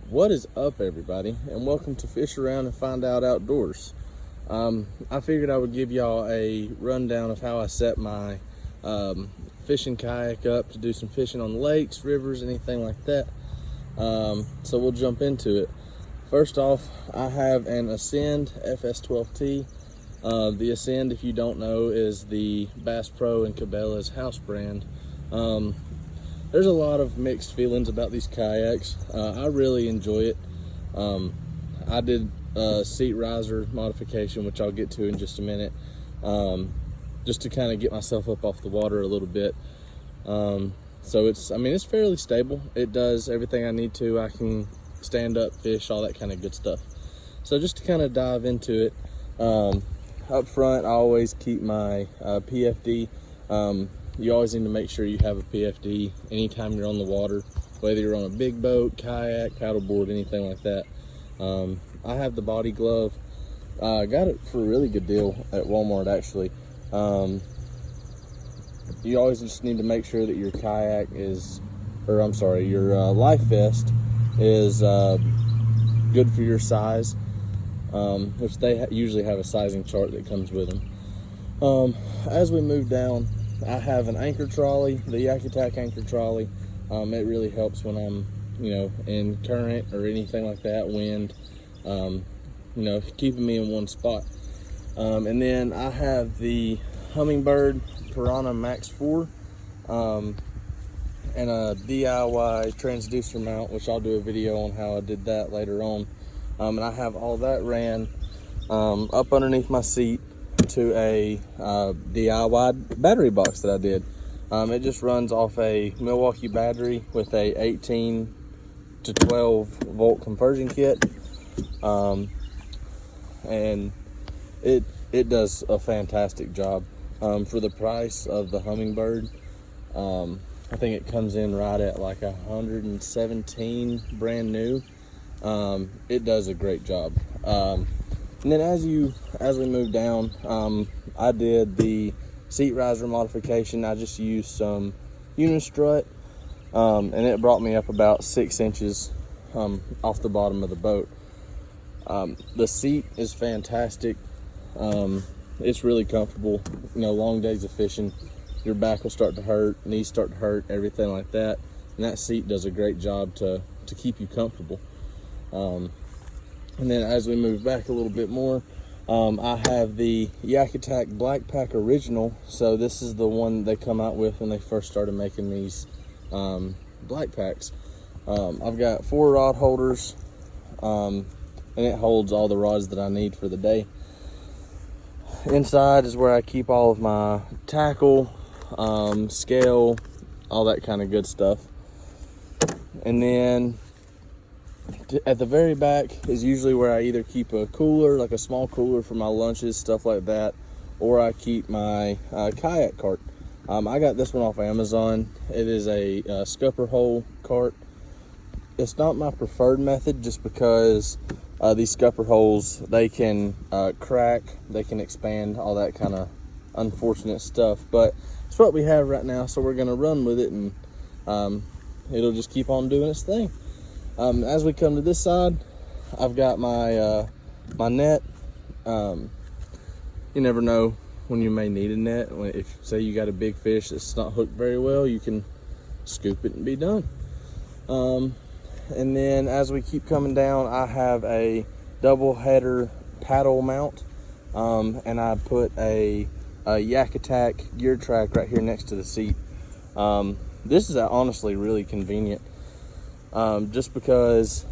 What is up, everybody, and welcome to Fish Around and Find Out Outdoors. I figured I would give y'all a rundown of how I set my fishing kayak up to do some fishing on lakes, rivers, anything like that. So we'll jump into it. First off, I have an Ascend FS12T. The Ascend, if you don't know, is the Bass Pro and Cabela's house brand. There's a lot of mixed feelings about these kayaks. I really enjoy it. I did a seat riser modification, which I'll get to in just a minute, just to kind of get myself up off the water a little bit. So it's fairly stable. It does everything I need to. I can stand up, fish, all that kind of good stuff. So just to kind of dive into it, up front, I always keep my PFD. You always need to make sure you have a PFD anytime you're on the water, whether you're on a big boat, kayak, paddleboard, anything like that. I have the body glove. I got it for a really good deal at Walmart, actually. You always just need to make sure that your kayak is, your life vest is good for your size, which they usually have a sizing chart that comes with them. As we move down, I have an anchor trolley, the Yak Attack anchor trolley. It really helps when I'm, in current or anything like that, wind, keeping me in one spot. And then I have the Humminbird Piranha Max 4, and a DIY transducer mount, which I'll do a video on how I did that later on. And I have all that ran up underneath my seat to a DIY battery box that I did. It just runs off a Milwaukee battery with a 18 to 12 volt conversion kit, and it does a fantastic job for the price of the Humminbird. I think it comes in right at like 117 brand new. It does a great job. And then as we move down, I did the seat riser modification. I just used some unistrut, and it brought me up about 6 inches off the bottom of the boat. The seat is fantastic. It's really comfortable. Long days of fishing, your back will start to hurt, knees start to hurt, everything like that. And that seat does a great job to keep you comfortable. And then as we move back a little bit more, I have the Yak Attack Black Pack Original. So this is the one they come out with when they first started making these black packs. I've got 4 rod holders, and it holds all the rods that I need for the day. Inside is where I keep all of my tackle, scale, all that kind of good stuff. And then at the very back is usually where I either keep a cooler, like a small cooler for my lunches, stuff like that, or I keep my kayak cart. I got this one off Amazon. It is a scupper hole cart. It's not my preferred method just because these scupper holes, they can crack, they can expand, all that kind of unfortunate stuff. But it's what we have right now, so we're going to run with it, and it'll just keep on doing its thing. As we come to this side, I've got my my net. You never know when you may need a net. If, say, you got a big fish that's not hooked very well, you can scoop it and be done. And then as we keep coming down, I have a double header paddle mount, and I put a Yak Attack gear track right here next to the seat. This is honestly really convenient. Just because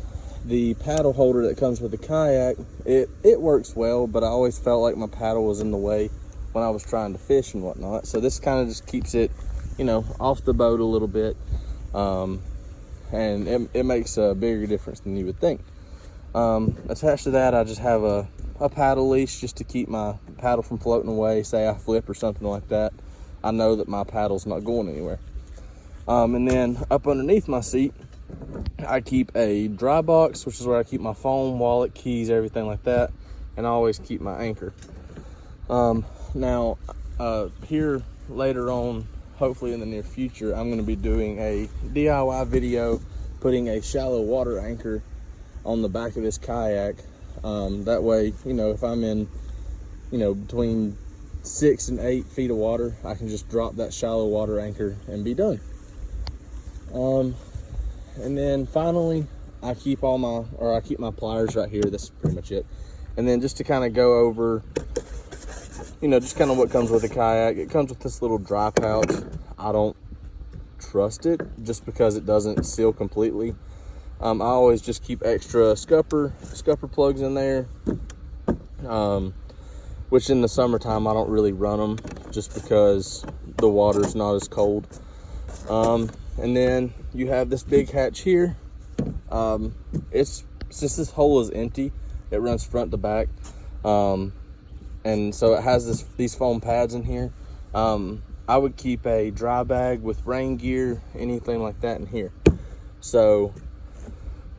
the paddle holder that comes with the kayak, it works well, but I always felt like my paddle was in the way when I was trying to fish and whatnot. So this kind of just keeps it, off the boat a little bit, and it makes a bigger difference than you would think. Attached to that, I just have a paddle leash just to keep my paddle from floating away. Say I flip or something like that, I know that my paddle's not going anywhere. And then up underneath my seat, I keep a dry box, which is where I keep my phone, wallet, keys, everything like that, and I always keep my anchor. Now, here later on, hopefully in the near future, I'm going to be doing a DIY video, putting a shallow water anchor on the back of this kayak. That way, you know, if I'm in, you know, between 6 and 8 feet of water, I can just drop that shallow water anchor and be done. And then finally, I keep my pliers right here. That's pretty much it. And then just to kind of go over, you know, just kind of what comes with a kayak. It comes with this little dry pouch. I don't trust it just because it doesn't seal completely. I always just keep extra scupper plugs in there, which in the summertime I don't really run them just because the water's not as cold. And then you have this big hatch here. Since this hole is empty, it runs front to back, and so it has these foam pads in here. I would keep a dry bag with rain gear, anything like that in here. So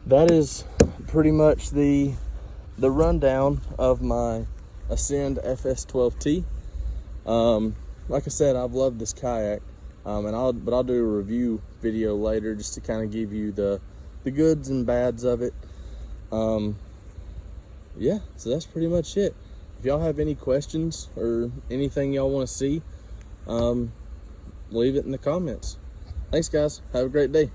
that is pretty much the rundown of my Ascend FS12T. Like I said, I've loved this kayak, but I'll do a review video later just to kind of give you the goods and bads of it. Yeah, so that's pretty much it. If y'all have any questions or anything y'all want to see, leave it in the comments. Thanks, guys. Have a great day.